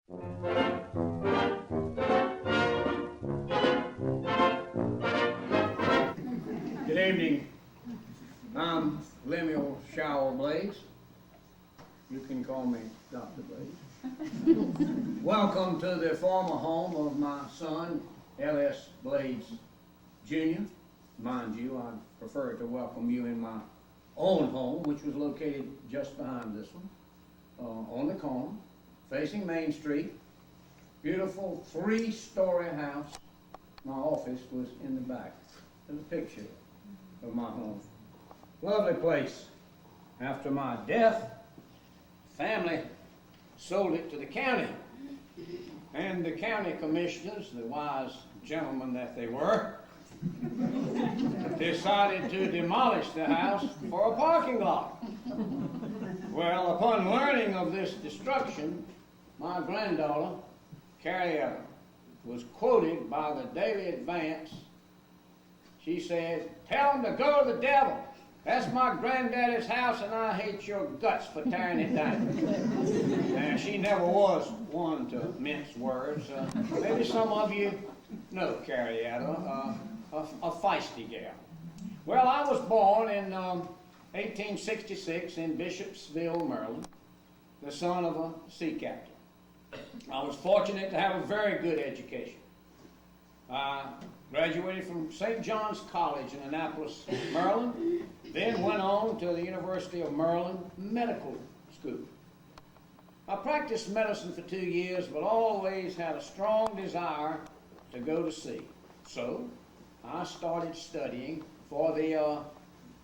Good evening. I'm Lemuel Shower Blades. You can call me Dr. Blades. Welcome to the former home of my son, L.S. Blades Jr. Mind you, I prefer to welcome you in my own home, which was located just behind this one, on the corner, facing Main Street. Beautiful 3-story house. My office was in the back. There's a picture of my home. Lovely place. After my death, family sold it to the county. And the county commissioners, the wise gentlemen that they were, decided to demolish the house for a parking lot. Well, upon learning of this destruction, my granddaughter, Carrie Ella, was quoted by the Daily Advance. She said, "Tell them to go to the devil. That's my granddaddy's house and I hate your guts for tearing it down." And she never was one to mince words. Maybe some of you know Carrie Ella, a feisty gal. Well, I was born in 1866 in Bishopsville, Maryland, the son of a sea captain. I was fortunate to have a very good education. I graduated from St. John's College in Annapolis, Maryland, then went on to the University of Maryland Medical School. I practiced medicine for 2 years, but always had a strong desire to go to sea. So I started studying for the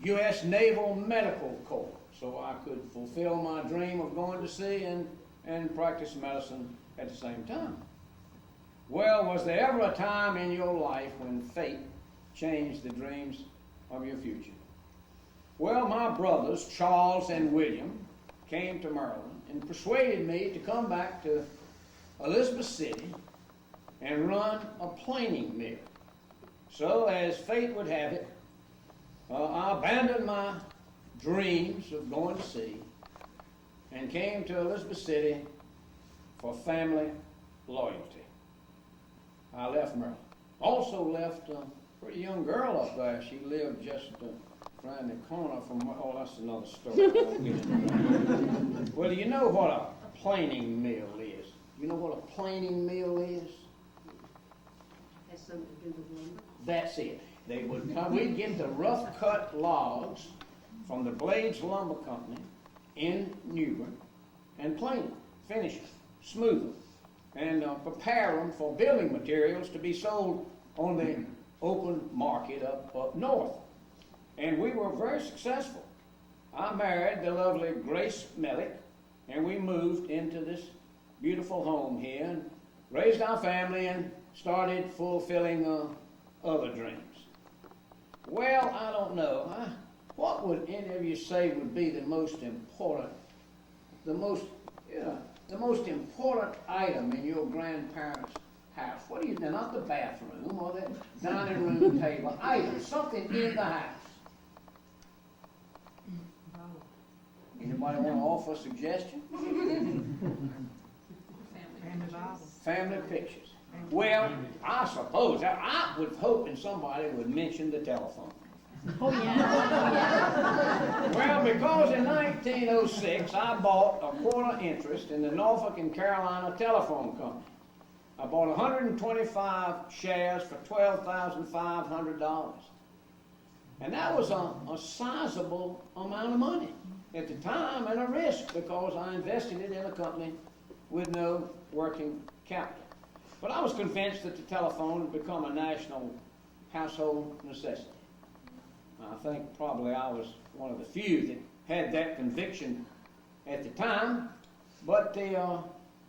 U.S. Naval Medical Corps so I could fulfill my dream of going to sea and practice medicine at the same time. Well, was there ever a time in your life when fate changed the dreams of your future? Well, my brothers, Charles and William, came to Maryland and persuaded me to come back to Elizabeth City and run a planing mill. So, as fate would have it, I abandoned my dreams of going to sea and came to Elizabeth City for family loyalty. I left Maryland. Also left a pretty young girl up there. She lived just around the corner from, oh, that's another story. I won't get into that. Well, do you know what a planing mill is? You know what a planing mill is? Has something to do with lumber? That's it. They would come, we'd get the rough cut logs from the Blades Lumber Company in Newbern and plane them, finish them, smooth them, and prepare them for building materials to be sold on the open market up north. And we were very successful. I married the lovely Grace Mellick, and we moved into this beautiful home here and raised our family and started fulfilling other dreams. Well, I don't know. What would any of you say would be the most important item in your grandparents' house? What do you know? Not the bathroom or the dining room table. Item, something in the house. Anybody want to offer a suggestion? Family pictures. Well, I suppose I was hoping somebody would mention the telephone. Oh, yeah. Well, because in 1906 I bought a quarter interest in the Norfolk and Carolina Telephone Company. I bought 125 shares for $12,500. And that was a sizable amount of money at the time and a risk because I invested it in a company with no working capital. But I was convinced that the telephone had become a national household necessity. I think probably I was one of the few that had that conviction at the time. But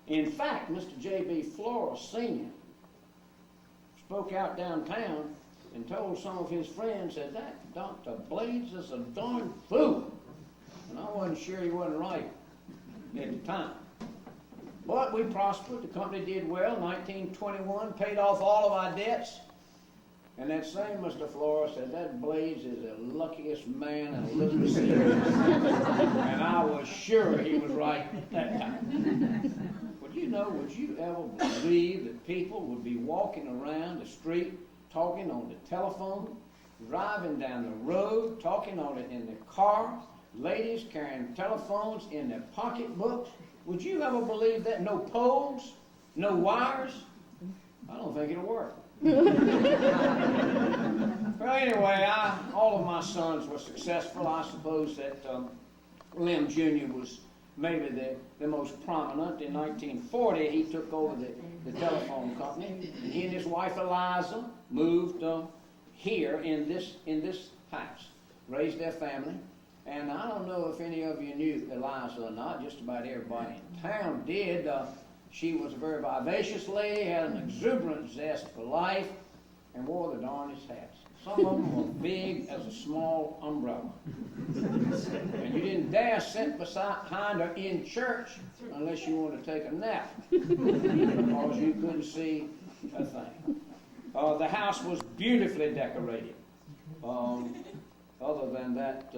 in fact, Mr. J.B. Flores Sr. spoke out downtown and told some of his friends that Dr. Blades is a darn fool. And I wasn't sure he wasn't right at the time. But we prospered. The company did well. 1921, paid off all of our debts. And that same Mr. Flores said, that Blades is the luckiest man in Elizabeth City. And I was sure he was right that time. But you know, would you ever believe that people would be walking around the street, talking on the telephone, driving down the road, talking on it in the car, ladies carrying telephones in their pocketbooks? Would you ever believe that? No poles, no wires? I don't think it'll work. Well, anyway, all of my sons were successful. I suppose that Lem Jr. was maybe the most prominent. In 1940, he took over the telephone company. And he and his wife Eliza moved here in this house, raised their family. And I don't know if any of you knew Eliza or not. Just about everybody in town did. She was a very vivacious lady, had an exuberant zest for life, and wore the darndest hats. Some of them were big as a small umbrella. And you didn't dare sit behind her in church unless you wanted to take a nap, because you couldn't see a thing. The house was beautifully decorated. Other than that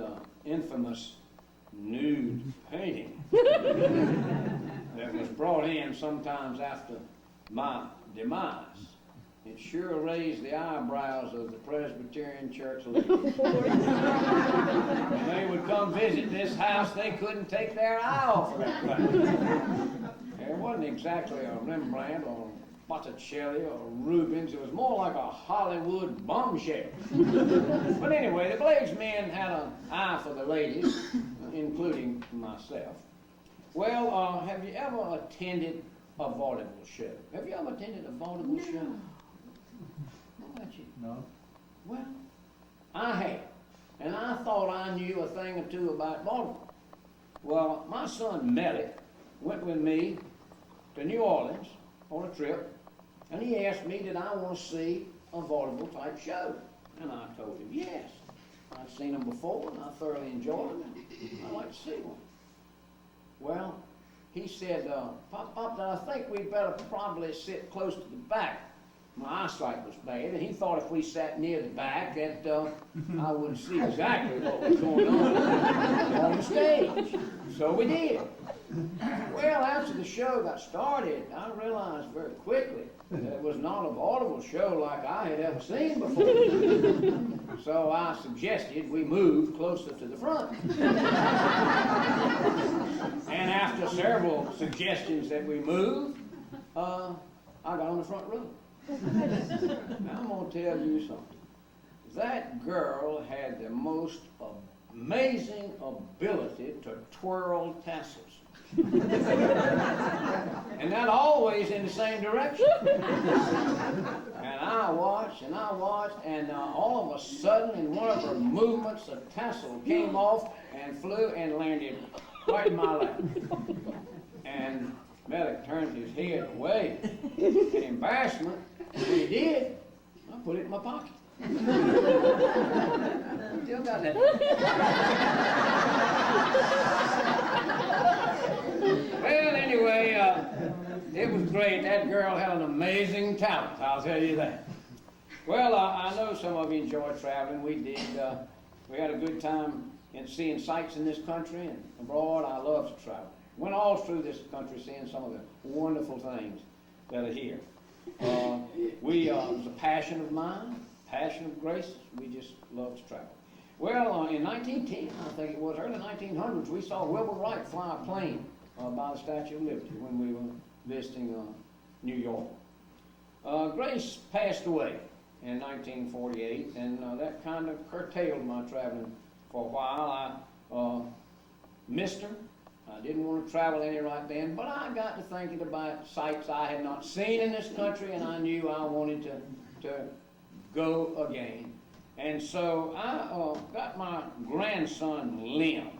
infamous nude painting that was brought in sometimes after my demise. It sure raised the eyebrows of the Presbyterian church ladies. When they would come visit this house, they couldn't take their eye off of that thing. It wasn't exactly a Rembrandt or Botticelli or Rubens. It was more like a Hollywood bombshell. But anyway, the Blades men had an eye for the ladies, including myself. Well, have you ever attended a vaudeville show? Have you ever attended a vaudeville show? How about you? No. Well, I have. And I thought I knew a thing or two about vaudeville. Well, my son Mellick went with me to New Orleans on a trip, and he asked me, did I want to see a vaudeville type show? And I told him yes. I'd seen them before, and I thoroughly enjoyed them, and I'd like to see one. Well, he said, Pop, I think we'd better probably sit close to the back. My eyesight was bad, and he thought if we sat near the back that I wouldn't see exactly what was going on the stage. So we did. Well, after the show got started, I realized very quickly that it was not a vaudeville show like I had ever seen before. So I suggested we move closer to the front. And after several suggestions that we move, I got on the front row. Now I'm going to tell you something. That girl had the most amazing ability to twirl tassels. And that always in the same direction. And I watched, and all of a sudden, in one of her movements, a tassel came off and flew and landed right in my lap. And Mellick turned his head away. In embarrassment, when he did, I put it in my pocket. Still got that. Well, anyway, it was great. That girl had an amazing talent, I'll tell you that. Well, I know some of you enjoyed traveling. We did. We had a good time in seeing sights in this country and abroad. I love to travel. Went all through this country seeing some of the wonderful things that are here. It was a passion of mine, passion of Grace. We just love to travel. Well, in 1910, I think it was, early 1900s, we saw Wilbur Wright fly a plane by the Statue of Liberty when we were visiting New York. Grace passed away in 1948, and that kind of curtailed my traveling for a while. I missed her. I didn't want to travel any right then, but I got to thinking about sights I had not seen in this country, and I knew I wanted to go again. And so I got my grandson, Lem,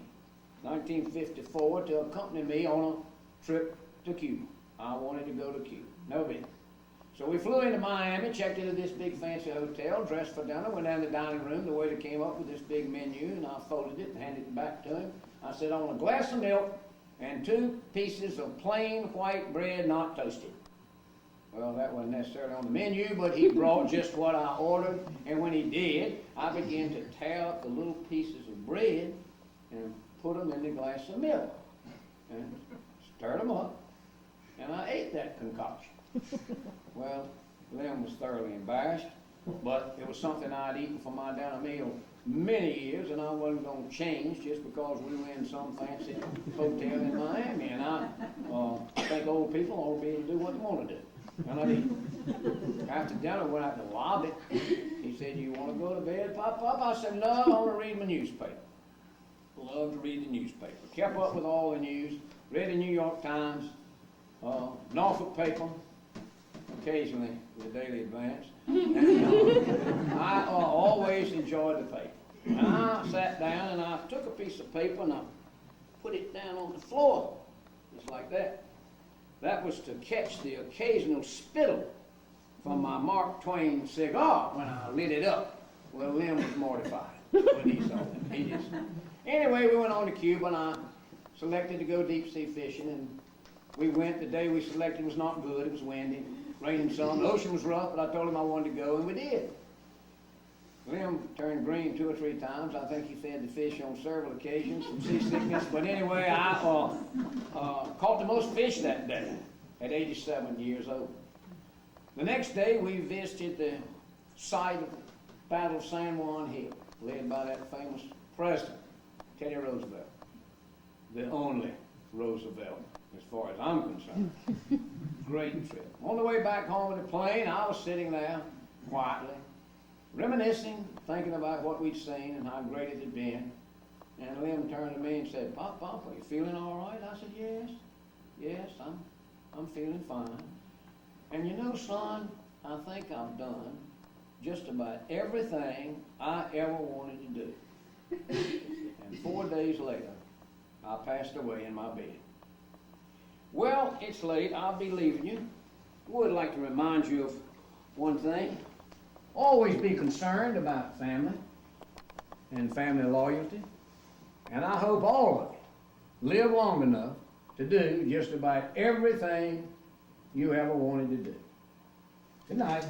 1954, to accompany me on a trip to Cuba. I wanted to go to Cuba. Never been. So we flew into Miami, checked into this big fancy hotel, dressed for dinner, went down to the dining room. The waiter came up with this big menu, and I folded it and handed it back to him. I said, I want a glass of milk and 2 pieces of plain white bread, not toasted. Well, that wasn't necessarily on the menu, but he brought just what I ordered. And when he did, I began to tear up the little pieces of bread and put them in the glass of milk and stirred them up. and I ate that concoction. Well, Lem was thoroughly embarrassed, but it was something I'd eaten for my dinner meal many years, and I wasn't going to change just because we were in some fancy hotel in Miami. And I think old people ought to be able to do what they want to do. And I did. After dinner, we went out in the lobby. He said, "You want to go to bed, Pop? I said, "No, I want to read my newspaper." Loved to read the newspaper. Kept up with all the news. Read the New York Times, Norfolk paper, occasionally the Daily Advance. And, I always enjoyed the paper. And I sat down and I took a piece of paper and I put it down on the floor, just like that. That was to catch the occasional spittle from my Mark Twain cigar when I lit it up. Well, Lem was mortified when he saw it. Anyway, we went on to Cuba and I selected to go deep sea fishing, and we went. The day we selected was not good. It was windy, raining some. The ocean was rough, but I told him I wanted to go, and we did. Lem turned green 2 or 3 times. I think he fed the fish on several occasions from seasickness. But anyway, I caught the most fish that day at 87 years old. The next day, we visited the site of the Battle of San Juan Hill, led by that famous president, Teddy Roosevelt. The only Roosevelt, as far as I'm concerned. Great trip. On the way back home in the plane, I was sitting there quietly, reminiscing, thinking about what we'd seen and how great it had been. And Lem turned to me and said, Pop, are you feeling all right? I said, yes, I'm feeling fine. And you know, son, I think I've done just about everything I ever wanted to do. And 4 days later, I passed away in my bed. Well, it's late. I'll be leaving you. Would like to remind you of one thing. Always be concerned about family and family loyalty. And I hope all of you live long enough to do just about everything you ever wanted to do. Good night.